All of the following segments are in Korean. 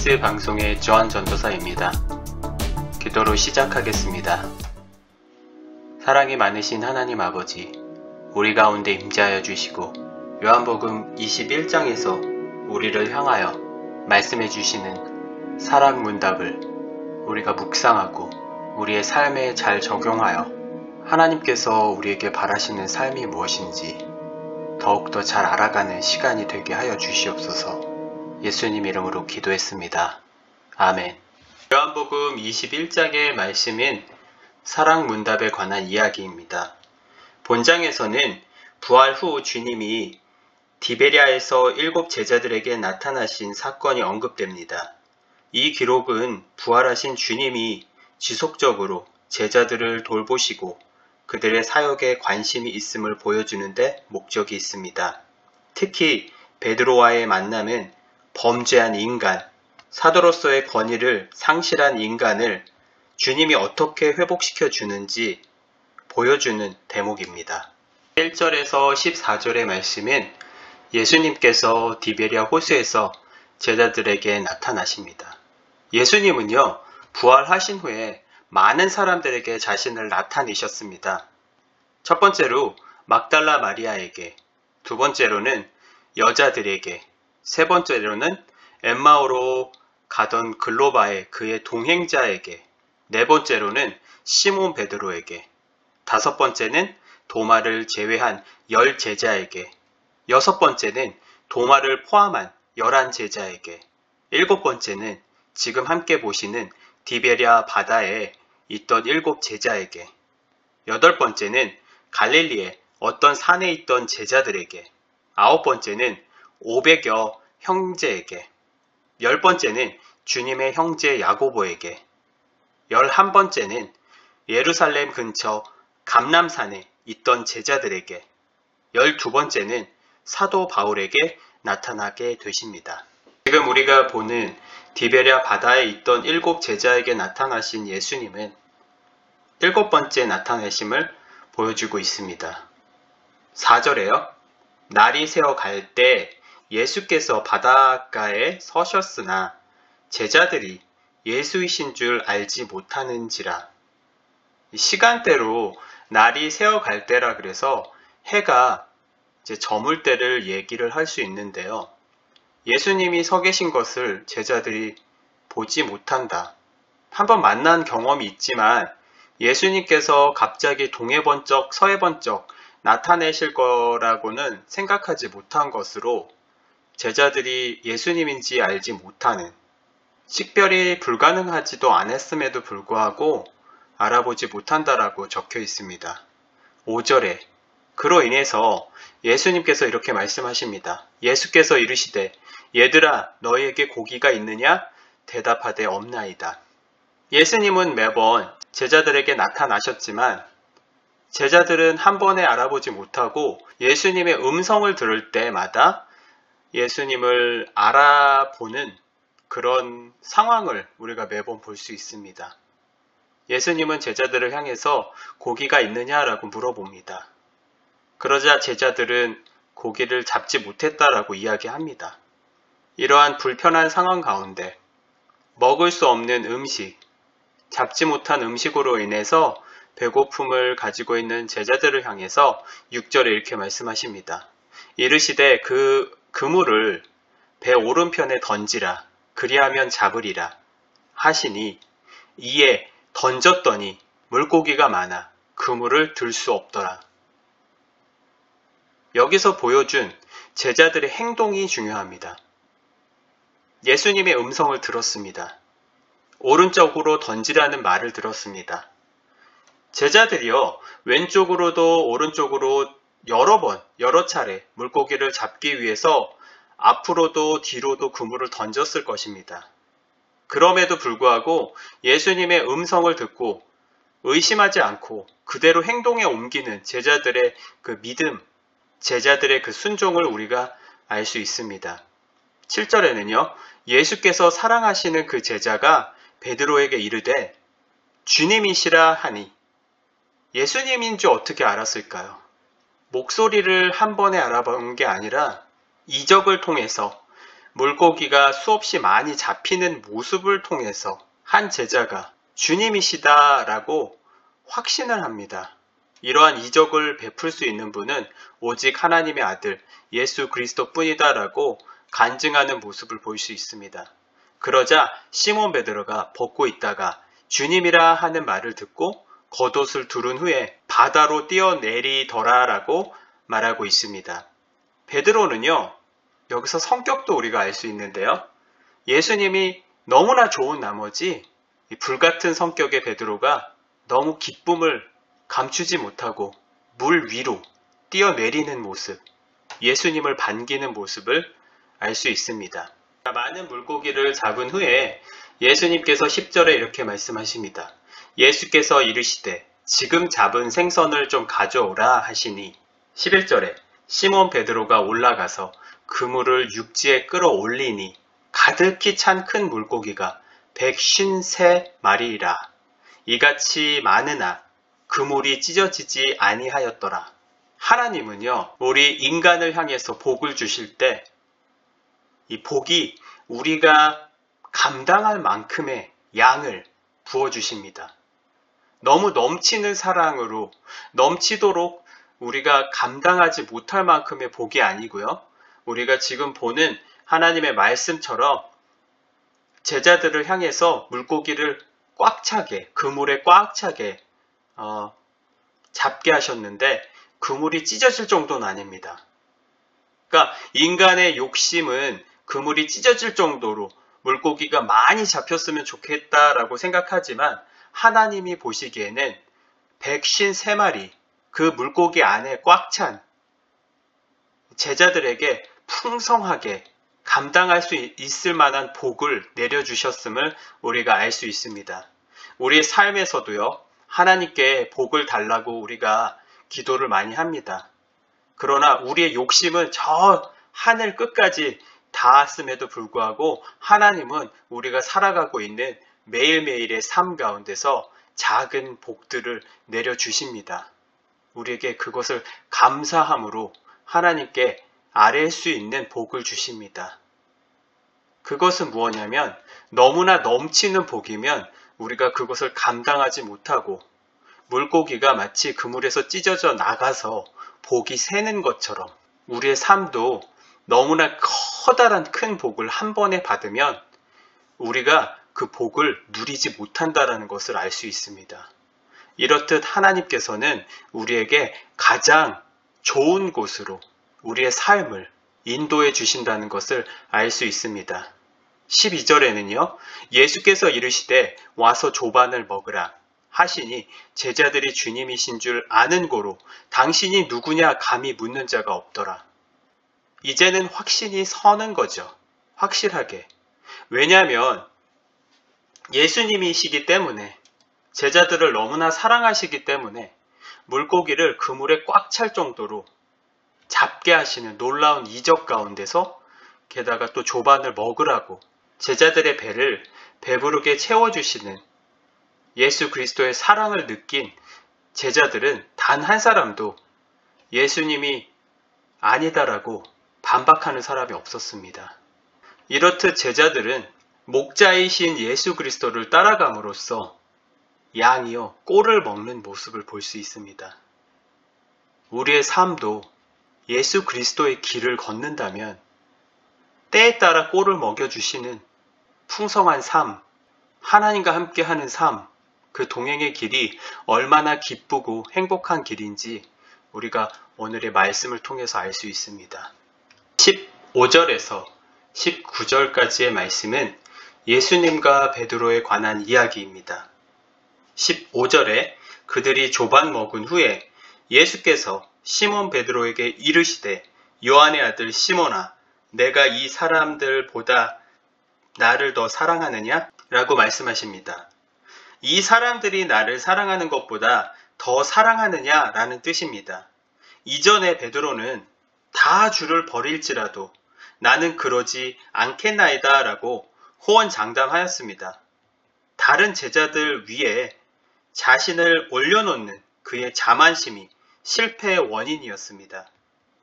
KBS 방송의 조한 전도사입니다. 기도로 시작하겠습니다. 사랑이 많으신 하나님 아버지, 우리 가운데 임재하여 주시고 요한복음 21장에서 우리를 향하여 말씀해 주시는 사랑 문답을 우리가 묵상하고 우리의 삶에 잘 적용하여 하나님께서 우리에게 바라시는 삶이 무엇인지 더욱더 잘 알아가는 시간이 되게 하여 주시옵소서. 예수님 이름으로 기도했습니다. 아멘. 요한복음 21장의 말씀은 사랑 문답에 관한 이야기입니다. 본장에서는 부활 후 주님이 디베랴에서 7 제자들에게 나타나신 사건이 언급됩니다. 이 기록은 부활하신 주님이 지속적으로 제자들을 돌보시고 그들의 사역에 관심이 있음을 보여주는데 목적이 있습니다. 특히 베드로와의 만남은 범죄한 인간, 사도로서의 권위를 상실한 인간을 주님이 어떻게 회복시켜 주는지 보여주는 대목입니다. 1절에서 14절의 말씀은 예수님께서 디베랴 호수에서 제자들에게 나타나십니다. 예수님은요, 부활하신 후에 많은 사람들에게 자신을 나타내셨습니다. 첫 번째로 막달라 마리아에게, 두 번째로는 여자들에게, 세 번째로는 엠마오로 가던 글로바의 그의 동행자에게, 네 번째로는 시몬 베드로에게, 다섯 번째는 도마를 제외한 10 제자에게, 여섯 번째는 도마를 포함한 11 제자에게, 일곱 번째는 지금 함께 보시는 디베랴 바다에 있던 7 제자에게, 여덟 번째는 갈릴리의 어떤 산에 있던 제자들에게, 아홉 번째는 500여 형제에게, 10번째는 주님의 형제 야고보에게, 11번째는 예루살렘 근처 감람산에 있던 제자들에게, 12번째는 사도 바울에게 나타나게 되십니다. 지금 우리가 보는 디베랴 바다에 있던 7 제자에게 나타나신 예수님은 7번째 나타내심을 보여주고 있습니다. 4절에요. 날이 새어 갈 때 예수께서 바닷가에 서셨으나 제자들이 예수이신 줄 알지 못하는지라. 시간대로 날이 새어 갈 때라 그래서 해가 이제 저물 때를 얘기를 할 수 있는데요. 예수님이 서 계신 것을 제자들이 보지 못한다. 한번 만난 경험이 있지만 예수님께서 갑자기 동해 번쩍 서해 번쩍 나타내실 거라고는 생각하지 못한 것으로 제자들이 예수님인지 알지 못하는, 식별이 불가능하지도 않았음에도 불구하고 알아보지 못한다라고 적혀 있습니다. 5절에 그로 인해서 예수님께서 이렇게 말씀하십니다. 예수께서 이르시되 얘들아 너희에게 고기가 있느냐? 대답하되 없나이다. 예수님은 매번 제자들에게 나타나셨지만 제자들은 한 번에 알아보지 못하고 예수님의 음성을 들을 때마다 예수님을 알아보는 그런 상황을 우리가 매번 볼 수 있습니다. 예수님은 제자들을 향해서 고기가 있느냐라고 물어봅니다. 그러자 제자들은 고기를 잡지 못했다라고 이야기합니다. 이러한 불편한 상황 가운데 먹을 수 없는 음식, 잡지 못한 음식으로 인해서 배고픔을 가지고 있는 제자들을 향해서 6절에 이렇게 말씀하십니다. 이르시되 그 그물을 배 오른편에 던지라. 그리하면 잡으리라 하시니 이에 던졌더니 물고기가 많아 그물을 들 수 없더라. 여기서 보여준 제자들의 행동이 중요합니다. 예수님의 음성을 들었습니다. 오른쪽으로 던지라는 말을 들었습니다. 제자들이요, 왼쪽으로도 오른쪽으로 여러 차례 물고기를 잡기 위해서 앞으로도 뒤로도 그물을 던졌을 것입니다. 그럼에도 불구하고 예수님의 음성을 듣고 의심하지 않고 그대로 행동에 옮기는 제자들의 그 믿음, 제자들의 그 순종을 우리가 알 수 있습니다. 7절에는요, 예수께서 사랑하시는 그 제자가 베드로에게 이르되 주님이시라 하니, 예수님인 줄 어떻게 알았을까요? 목소리를 한 번에 알아본 게 아니라 이적을 통해서 물고기가 수없이 많이 잡히는 모습을 통해서 한 제자가 주님이시다라고 확신을 합니다. 이러한 이적을 베풀 수 있는 분은 오직 하나님의 아들 예수 그리스도뿐이다라고 간증하는 모습을 볼 수 있습니다. 그러자 시몬 베드로가 벗고 있다가 주님이라 하는 말을 듣고 겉옷을 두른 후에 바다로 뛰어내리더라라고 말하고 있습니다. 베드로는요, 여기서 성격도 우리가 알 수 있는데요. 예수님이 너무나 좋은 나머지 이 불같은 성격의 베드로가 너무 기쁨을 감추지 못하고 물 위로 뛰어내리는 모습, 예수님을 반기는 모습을 알 수 있습니다. 많은 물고기를 잡은 후에 예수님께서 10절에 이렇게 말씀하십니다. 예수께서 이르시되 지금 잡은 생선을 좀 가져오라 하시니 11절에 시몬 베드로가 올라가서 그물을 육지에 끌어올리니 가득히 찬 큰 물고기가 153마리이라. 이같이 많으나 그물이 찢어지지 아니하였더라. 하나님은요, 우리 인간을 향해서 복을 주실 때 이 복이 우리가 감당할 만큼의 양을 부어주십니다. 너무 넘치는 사랑으로 넘치도록 우리가 감당하지 못할 만큼의 복이 아니고요. 우리가 지금 보는 하나님의 말씀처럼 제자들을 향해서 물고기를 꽉 차게, 그물에 꽉 차게 잡게 하셨는데 그물이 찢어질 정도는 아닙니다. 그러니까 인간의 욕심은 그물이 찢어질 정도로 물고기가 많이 잡혔으면 좋겠다라고 생각하지만 하나님이 보시기에는 153마리 그 물고기 안에 꽉 찬 제자들에게 풍성하게 감당할 수 있을 만한 복을 내려주셨음을 우리가 알 수 있습니다. 우리의 삶에서도요, 하나님께 복을 달라고 우리가 기도를 많이 합니다. 그러나 우리의 욕심은 저 하늘 끝까지 닿았음에도 불구하고 하나님은 우리가 살아가고 있는 매일매일의 삶 가운데서 작은 복들을 내려주십니다. 우리에게 그것을 감사함으로 하나님께 아뢰 수 있는 복을 주십니다. 그것은 무엇이냐면 너무나 넘치는 복이면 우리가 그것을 감당하지 못하고 물고기가 마치 그물에서 찢어져 나가서 복이 새는 것처럼 우리의 삶도 너무나 커다란 큰 복을 한 번에 받으면 우리가 그 복을 누리지 못한다는 것을 알 수 있습니다. 이렇듯 하나님께서는 우리에게 가장 좋은 곳으로 우리의 삶을 인도해 주신다는 것을 알 수 있습니다. 12절에는요. 예수께서 이르시되 와서 조반을 먹으라 하시니 제자들이 주님이신 줄 아는 고로 당신이 누구냐 감히 묻는 자가 없더라. 이제는 확신이 서는 거죠. 확실하게. 왜냐하면 예수님이시기 때문에 제자들을 너무나 사랑하시기 때문에 물고기를 그물에 꽉 찰 정도로 잡게 하시는 놀라운 이적 가운데서 게다가 또 조반을 먹으라고 제자들의 배를 배부르게 채워주시는 예수 그리스도의 사랑을 느낀 제자들은 단 한 사람도 예수님이 아니다라고 반박하는 사람이 없었습니다. 이렇듯 제자들은 목자이신 예수 그리스도를 따라감으로써 양이요 꼴을 먹는 모습을 볼 수 있습니다. 우리의 삶도 예수 그리스도의 길을 걷는다면 때에 따라 꼴을 먹여주시는 풍성한 삶, 하나님과 함께하는 삶, 그 동행의 길이 얼마나 기쁘고 행복한 길인지 우리가 오늘의 말씀을 통해서 알 수 있습니다. 15절에서 19절까지의 말씀은 예수님과 베드로에 관한 이야기입니다. 15절에 그들이 조반 먹은 후에 예수께서 시몬 베드로에게 이르시되 요한의 아들 시몬아 내가 이 사람들보다 나를 더 사랑하느냐? 라고 말씀하십니다. 이 사람들이 나를 사랑하는 것보다 더 사랑하느냐? 라는 뜻입니다. 이전에 베드로는 다 주를 버릴지라도 나는 그러지 않겠나이다 라고 호언장담하였습니다. 다른 제자들 위에 자신을 올려놓는 그의 자만심이 실패의 원인이었습니다.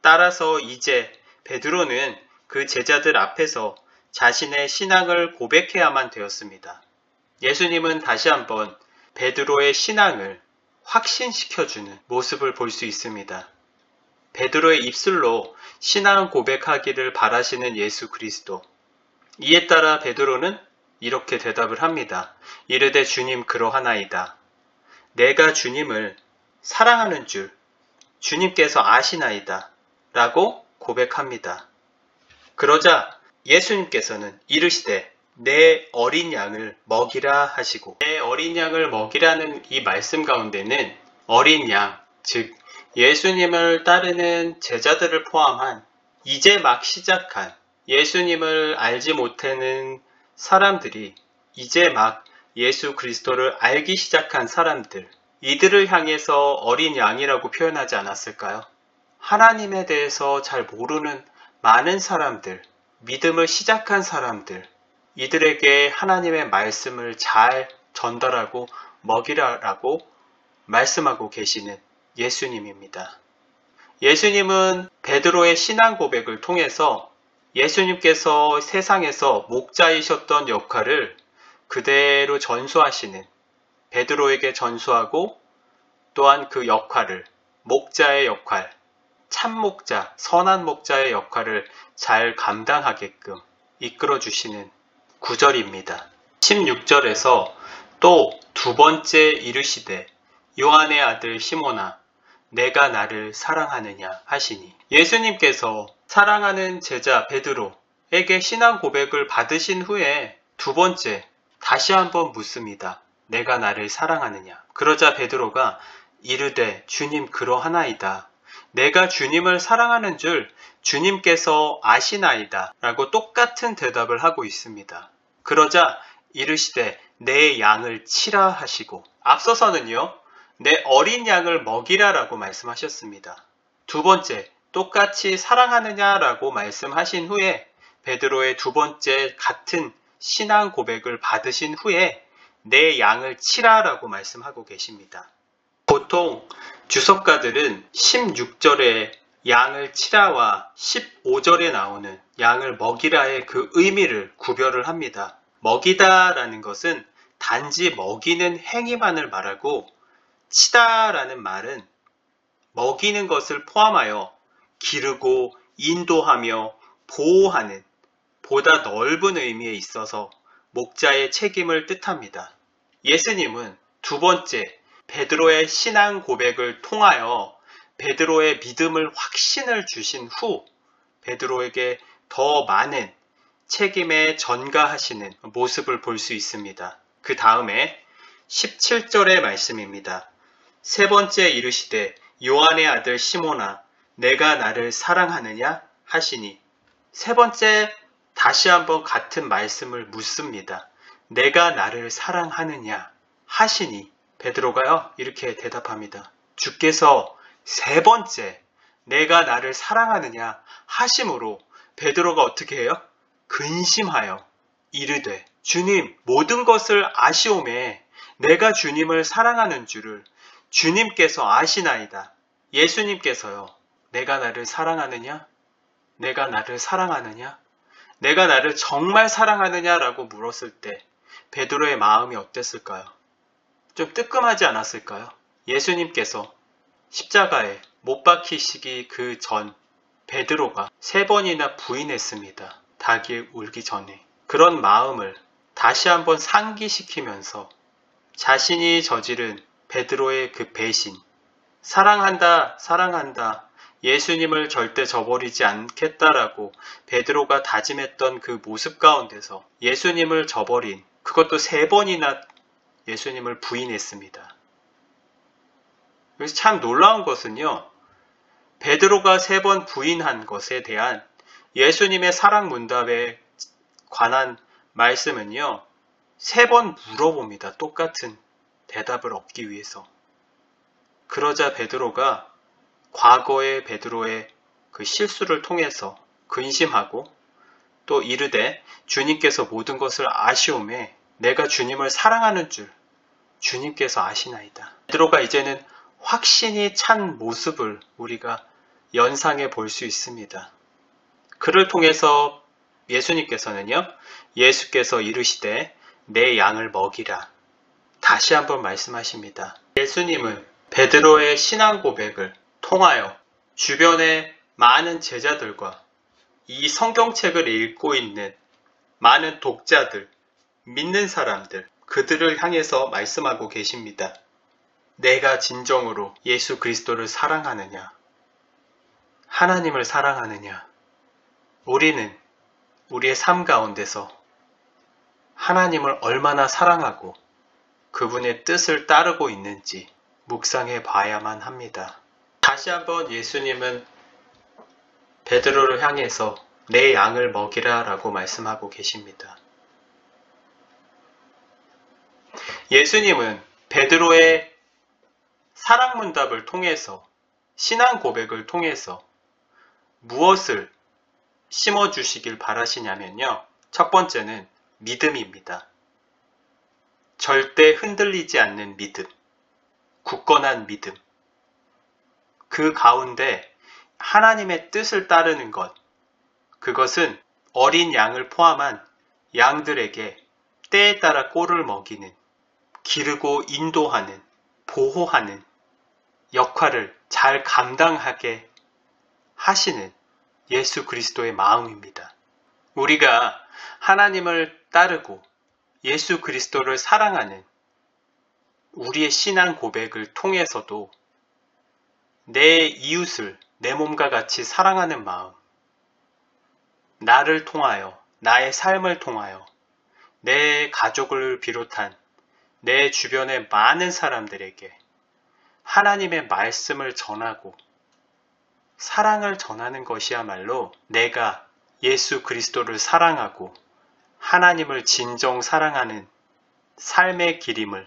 따라서 이제 베드로는 그 제자들 앞에서 자신의 신앙을 고백해야만 되었습니다. 예수님은 다시 한번 베드로의 신앙을 확신시켜주는 모습을 볼 수 있습니다. 베드로의 입술로 신앙 고백하기를 바라시는 예수 그리스도. 이에 따라 베드로는 이렇게 대답을 합니다. 이르되 주님 그러하나이다. 내가 주님을 사랑하는 줄 주님께서 아시나이다. 라고 고백합니다. 그러자 예수님께서는 이르시되 내 어린 양을 먹이라 하시고, 내 어린 양을 먹이라는 이 말씀 가운데는 어린 양, 즉 예수님을 따르는 제자들을 포함한 이제 막 시작한 예수님을 알지 못하는 사람들이 이제 막 예수 그리스도를 알기 시작한 사람들, 이들을 향해서 어린 양이라고 표현하지 않았을까요? 하나님에 대해서 잘 모르는 많은 사람들, 믿음을 시작한 사람들, 이들에게 하나님의 말씀을 잘 전달하고 먹이라라고 말씀하고 계시는 예수님입니다. 예수님은 베드로의 신앙 고백을 통해서 예수님께서 세상에서 목자이셨던 역할을 그대로 전수하시는, 베드로에게 전수하고 또한 그 역할을, 목자의 역할, 참목자, 선한 목자의 역할을 잘 감당하게끔 이끌어주시는 구절입니다. 16절에서 또 두 번째 이르시되 요한의 아들 시몬아 내가 나를 사랑하느냐 하시니, 예수님께서 사랑하는 제자 베드로에게 신앙 고백을 받으신 후에 두 번째 다시 한번 묻습니다. 내가 나를 사랑하느냐. 그러자 베드로가 이르되 주님 그러하나이다. 내가 주님을 사랑하는 줄 주님께서 아시나이다. 라고 똑같은 대답을 하고 있습니다. 그러자 이르시되 내 양을 치라 하시고, 앞서서는요 내 어린 양을 먹이라 라고 말씀하셨습니다. 두 번째 똑같이 사랑하느냐라고 말씀하신 후에 베드로의 두 번째 같은 신앙 고백을 받으신 후에 내 양을 치라 라고 말씀하고 계십니다. 보통 주석가들은 16절에 양을 치라와 15절에 나오는 양을 먹이라의 그 의미를 구별을 합니다. 먹이다라는 것은 단지 먹이는 행위만을 말하고, 치다라는 말은 먹이는 것을 포함하여 기르고 인도하며 보호하는 보다 넓은 의미에 있어서 목자의 책임을 뜻합니다. 예수님은 두 번째 베드로의 신앙 고백을 통하여 베드로의 믿음을 확신을 주신 후 베드로에게 더 많은 책임에 전가하시는 모습을 볼 수 있습니다. 그 다음에 17절의 말씀입니다. 세 번째 이르시되 요한의 아들 시몬아 내가 나를 사랑하느냐 하시니, 세 번째 다시 한번 같은 말씀을 묻습니다. 내가 나를 사랑하느냐 하시니 베드로가요 이렇게 대답합니다. 주께서 세 번째 내가 나를 사랑하느냐 하심으로 베드로가 어떻게 해요? 근심하여 이르되 주님 모든 것을 아시오매 내가 주님을 사랑하는 줄을 주님께서 아시나이다. 예수님께서요 내가 나를 사랑하느냐? 내가 나를 사랑하느냐? 내가 나를 정말 사랑하느냐라고 물었을 때 베드로의 마음이 어땠을까요? 좀 뜨끔하지 않았을까요? 예수님께서 십자가에 못 박히시기 그 전 베드로가 3번이나 부인했습니다. 닭이 울기 전에. 그런 마음을 다시 한번 상기시키면서 자신이 저지른 베드로의 그 배신, 사랑한다, 사랑한다, 예수님을 절대 저버리지 않겠다라고 베드로가 다짐했던 그 모습 가운데서 예수님을 저버린, 그것도 3번이나 예수님을 부인했습니다. 그래서 참 놀라운 것은요, 베드로가 3번 부인한 것에 대한 예수님의 사랑 문답에 관한 말씀은요, 3번 물어봅니다. 똑같은 대답을 얻기 위해서. 그러자 베드로가 과거의 베드로의 그 실수를 통해서 근심하고 또 이르되 주님께서 모든 것을 아시오매 내가 주님을 사랑하는 줄 주님께서 아시나이다. 베드로가 이제는 확신이 찬 모습을 우리가 연상해 볼 수 있습니다. 그를 통해서 예수께서 이르시되 내 양을 먹이라. 다시 한번 말씀하십니다. 예수님은 베드로의 신앙 고백을 통하여 주변의 많은 제자들과 이 성경책을 읽고 있는 많은 독자들, 믿는 사람들, 그들을 향해서 말씀하고 계십니다. 내가 진정으로 예수 그리스도를 사랑하느냐? 하나님을 사랑하느냐? 우리는 우리의 삶 가운데서 하나님을 얼마나 사랑하고 그분의 뜻을 따르고 있는지 묵상해 봐야만 합니다. 다시 한번 예수님은 베드로를 향해서 내 양을 먹이라 라고 말씀하고 계십니다. 예수님은 베드로의 사랑문답을 통해서 신앙 고백을 통해서 무엇을 심어주시길 바라시냐면요. 첫 번째는 믿음입니다. 절대 흔들리지 않는 믿음, 굳건한 믿음. 그 가운데 하나님의 뜻을 따르는 것, 그것은 어린 양을 포함한 양들에게 때에 따라 꼴을 먹이는, 기르고 인도하는, 보호하는 역할을 잘 감당하게 하시는 예수 그리스도의 마음입니다. 우리가 하나님을 따르고 예수 그리스도를 사랑하는 우리의 신앙 고백을 통해서도 내 이웃을 내 몸과 같이 사랑하는 마음, 나를 통하여, 나의 삶을 통하여 내 가족을 비롯한 내 주변의 많은 사람들에게 하나님의 말씀을 전하고 사랑을 전하는 것이야말로 내가 예수 그리스도를 사랑하고 하나님을 진정 사랑하는 삶의 길임을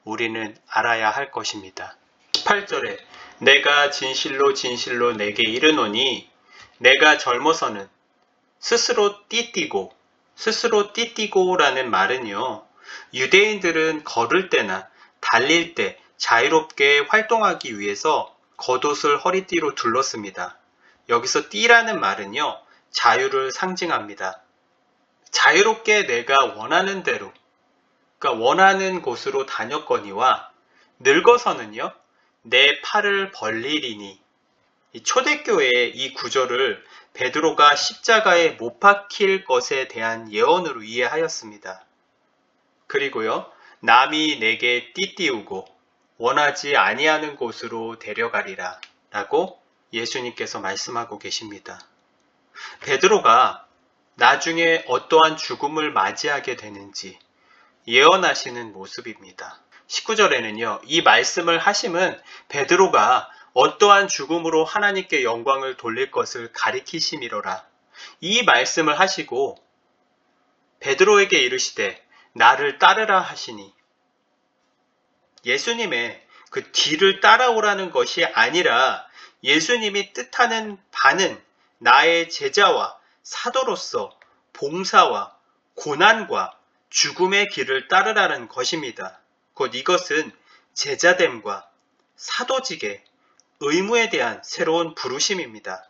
우리는 알아야 할 것입니다. 18절에 내가 진실로 진실로 내게 이르노니 내가 젊어서는 스스로 띠띠고라는 말은요. 유대인들은 걸을 때나 달릴 때 자유롭게 활동하기 위해서 겉옷을 허리띠로 둘렀습니다. 여기서 띠라는 말은요. 자유를 상징합니다. 자유롭게 내가 원하는 대로, 그러니까 원하는 곳으로 다녔거니와 늙어서는요. 내 팔을 벌리리니. 이 초대교회의 이 구절을 베드로가 십자가에 못 박힐 것에 대한 예언으로 이해하였습니다. 그리고요. 남이 내게 띠띠우고 원하지 아니하는 곳으로 데려가리라 라고 예수님께서 말씀하고 계십니다. 베드로가 나중에 어떠한 죽음을 맞이하게 되는지 예언하시는 모습입니다. 19절에는요. 이 말씀을 하심은 베드로가 어떠한 죽음으로 하나님께 영광을 돌릴 것을 가리키심이로라. 이 말씀을 하시고 베드로에게 이르시되 나를 따르라 하시니 예수님의 그 뒤를 따라오라는 것이 아니라 예수님이 뜻하는 바는 나의 제자와 사도로서 봉사와 고난과 죽음의 길을 따르라는 것입니다. 곧 이것은 제자됨과 사도직의 의무에 대한 새로운 부르심입니다.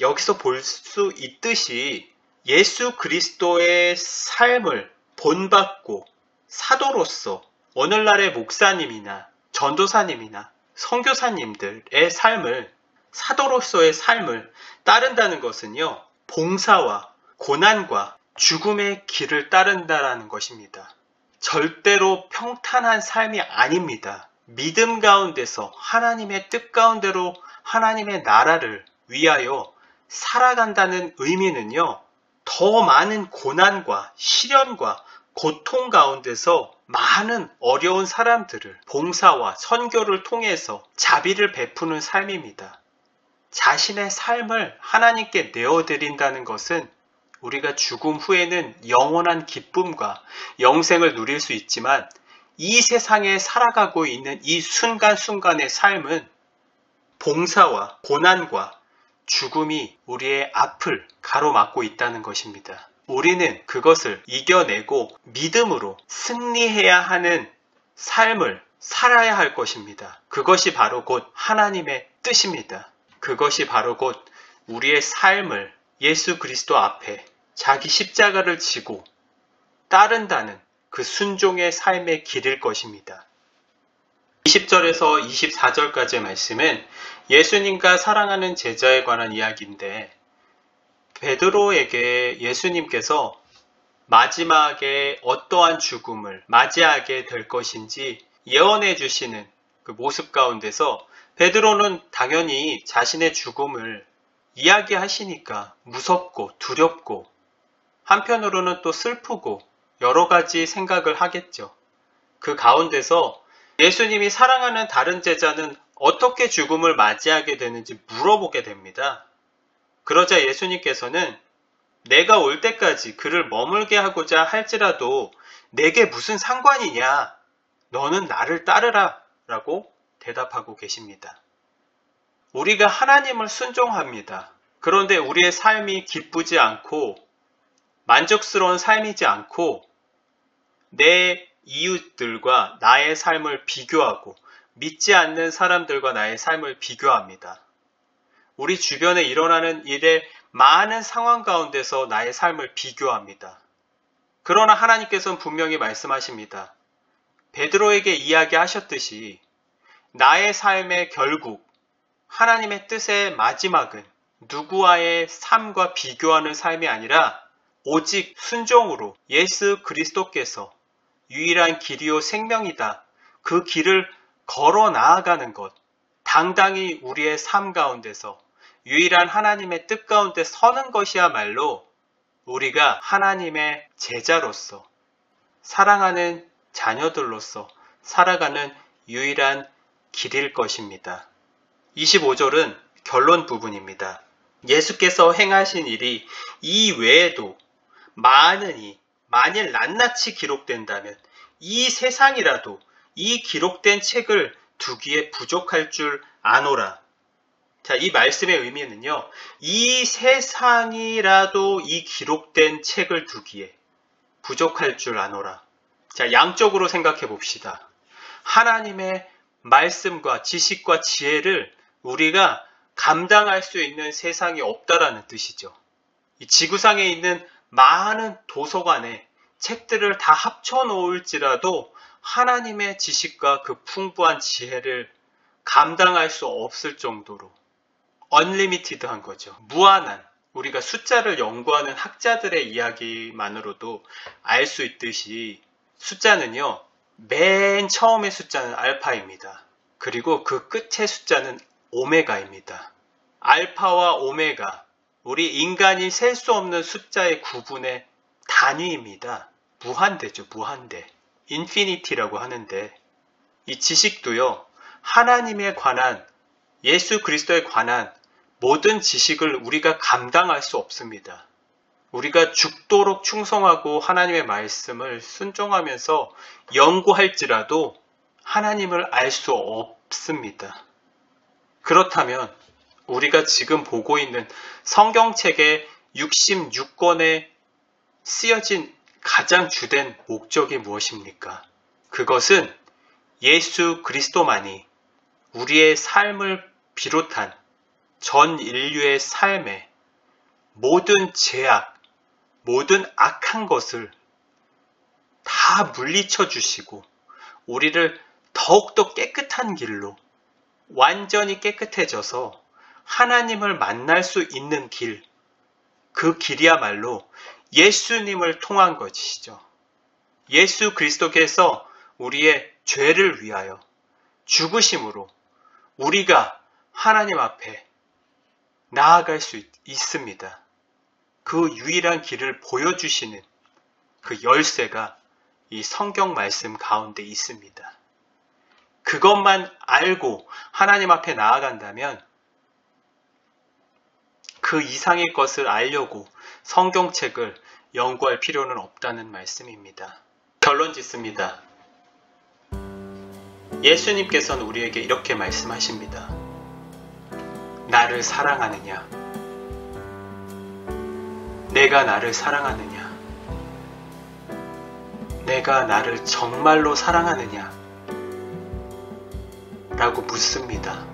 여기서 볼 수 있듯이 예수 그리스도의 삶을 본받고 사도로서 오늘날의 목사님이나 전도사님이나 선교사님들의 삶을, 사도로서의 삶을 따른다는 것은요, 봉사와 고난과 죽음의 길을 따른다라는 것입니다. 절대로 평탄한 삶이 아닙니다. 믿음 가운데서 하나님의 뜻 가운데로 하나님의 나라를 위하여 살아간다는 의미는요, 더 많은 고난과 시련과 고통 가운데서 많은 어려운 사람들을 봉사와 선교를 통해서 자비를 베푸는 삶입니다. 자신의 삶을 하나님께 내어드린다는 것은 우리가 죽음 후에는 영원한 기쁨과 영생을 누릴 수 있지만 이 세상에 살아가고 있는 이 순간순간의 삶은 봉사와 고난과 죽음이 우리의 앞을 가로막고 있다는 것입니다. 우리는 그것을 이겨내고 믿음으로 승리해야 하는 삶을 살아야 할 것입니다. 그것이 바로 곧 하나님의 뜻입니다. 그것이 바로 곧 우리의 삶을 예수 그리스도 앞에 자기 십자가를 지고 따른다는 그 순종의 삶의 길일 것입니다. 20절에서 24절까지의 말씀은 예수님과 사랑하는 제자에 관한 이야기인데, 베드로에게 예수님께서 마지막에 어떠한 죽음을 맞이하게 될 것인지 예언해 주시는 그 모습 가운데서 베드로는 당연히 자신의 죽음을 이야기하시니까 무섭고 두렵고 한편으로는 또 슬프고 여러 가지 생각을 하겠죠. 그 가운데서 예수님이 사랑하는 다른 제자는 어떻게 죽음을 맞이하게 되는지 물어보게 됩니다. 그러자 예수님께서는 내가 올 때까지 그를 머물게 하고자 할지라도 내게 무슨 상관이냐? 너는 나를 따르라 라고 대답하고 계십니다. 우리가 하나님을 순종합니다. 그런데 우리의 삶이 기쁘지 않고 만족스러운 삶이지 않고 내 이웃들과 나의 삶을 비교하고 믿지 않는 사람들과 나의 삶을 비교합니다. 우리 주변에 일어나는 일의 많은 상황 가운데서 나의 삶을 비교합니다. 그러나 하나님께서는 분명히 말씀하십니다. 베드로에게 이야기하셨듯이 나의 삶의 결국, 하나님의 뜻의 마지막은 누구와의 삶과 비교하는 삶이 아니라 오직 순종으로 예수 그리스도께서 유일한 길이요 생명이다. 그 길을 걸어 나아가는 것, 당당히 우리의 삶 가운데서 유일한 하나님의 뜻 가운데 서는 것이야말로 우리가 하나님의 제자로서 사랑하는 자녀들로서 살아가는 유일한 길일 것입니다. 25절은 결론 부분입니다. 예수께서 행하신 일이 이 외에도 많으니 만일 낱낱이 기록된다면 이 세상이라도 이 기록된 책을 두기에 부족할 줄 아노라. 자, 이 말씀의 의미는요, 이 세상이라도 이 기록된 책을 두기에 부족할 줄 아노라. 자, 양쪽으로 생각해 봅시다. 하나님의 말씀과 지식과 지혜를 우리가 감당할 수 있는 세상이 없다라는 뜻이죠. 이 지구상에 있는 많은 도서관에 책들을 다 합쳐 놓을지라도 하나님의 지식과 그 풍부한 지혜를 감당할 수 없을 정도로 unlimited한 거죠. 무한한, 우리가 숫자를 연구하는 학자들의 이야기만으로도 알 수 있듯이 숫자는요, 맨 처음의 숫자는 알파입니다. 그리고 그 끝의 숫자는 오메가입니다. 알파와 오메가, 우리 인간이 셀 수 없는 숫자의 구분의 단위입니다. 무한대죠, 무한대. 인피니티라고 하는데, 이 지식도요, 하나님에 관한, 예수 그리스도에 관한 모든 지식을 우리가 감당할 수 없습니다. 우리가 죽도록 충성하고 하나님의 말씀을 순종하면서 연구할지라도 하나님을 알 수 없습니다. 그렇다면 우리가 지금 보고 있는 성경책의 66권에 쓰여진 가장 주된 목적이 무엇입니까? 그것은 예수 그리스도만이 우리의 삶을 비롯한 전 인류의 삶에 모든 죄악, 모든 악한 것을 다 물리쳐 주시고 우리를 더욱더 깨끗한 길로 완전히 깨끗해져서 하나님을 만날 수 있는 길, 그 길이야말로 예수님을 통한 것이죠. 예수 그리스도께서 우리의 죄를 위하여 죽으심으로 우리가 하나님 앞에 나아갈 수 있습니다. 그 유일한 길을 보여주시는 그 열쇠가 이 성경 말씀 가운데 있습니다. 그것만 알고 하나님 앞에 나아간다면 그 이상의 것을 알려고 성경책을 연구할 필요는 없다는 말씀입니다. 결론 짓습니다. 예수님께서는 우리에게 이렇게 말씀하십니다. 나를 사랑하느냐? 내가 나를 사랑하느냐? 내가 나를 정말로 사랑하느냐? 라고 묻습니다.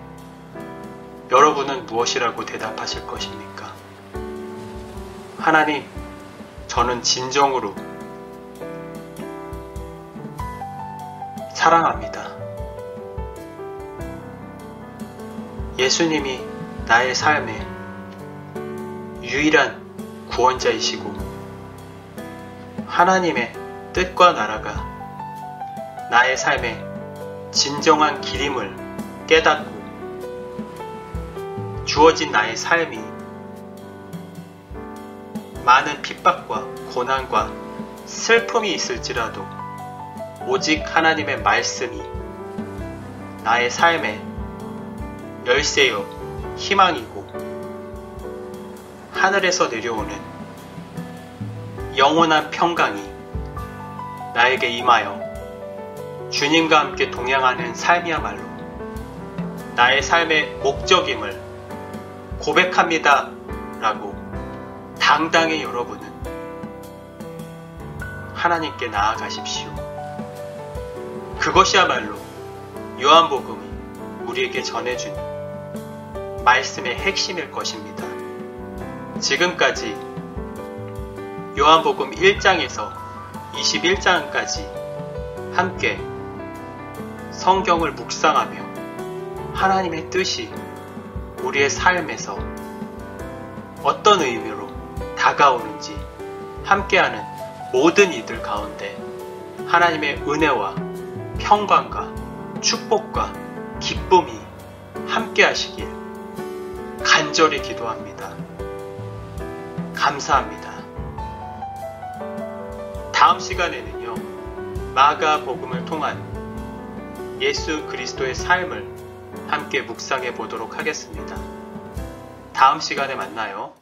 여러분은 무엇이라고 대답하실 것입니까? 하나님, 저는 진정으로 사랑합니다. 예수님이 나의 삶의 유일한 구원자이시고 하나님의 뜻과 나라가 나의 삶의 진정한 길임을 깨닫고 주어진 나의 삶이 많은 핍박과 고난과 슬픔이 있을지라도 오직 하나님의 말씀이 나의 삶의 열쇠요 희망이고 하늘에서 내려오는 영원한 평강이 나에게 임하여 주님과 함께 동행하는 삶이야말로 나의 삶의 목적임을 고백합니다 라고 당당히 여러분은 하나님께 나아가십시오. 그것이야말로 요한복음이 우리에게 전해주는 말씀의 핵심일 것입니다. 지금까지 요한복음 1장에서 21장까지 함께 성경을 묵상하며 하나님의 뜻이 우리의 삶에서 어떤 의미로 다가오는지 함께하는 모든 이들 가운데 하나님의 은혜와 평강과 축복과 기쁨이 함께하시길 간절히 기도합니다. 감사합니다. 다음 시간에는요, 마가복음을 통한 예수 그리스도의 삶을 함께 묵상해 보도록 하겠습니다. 다음 시간에 만나요.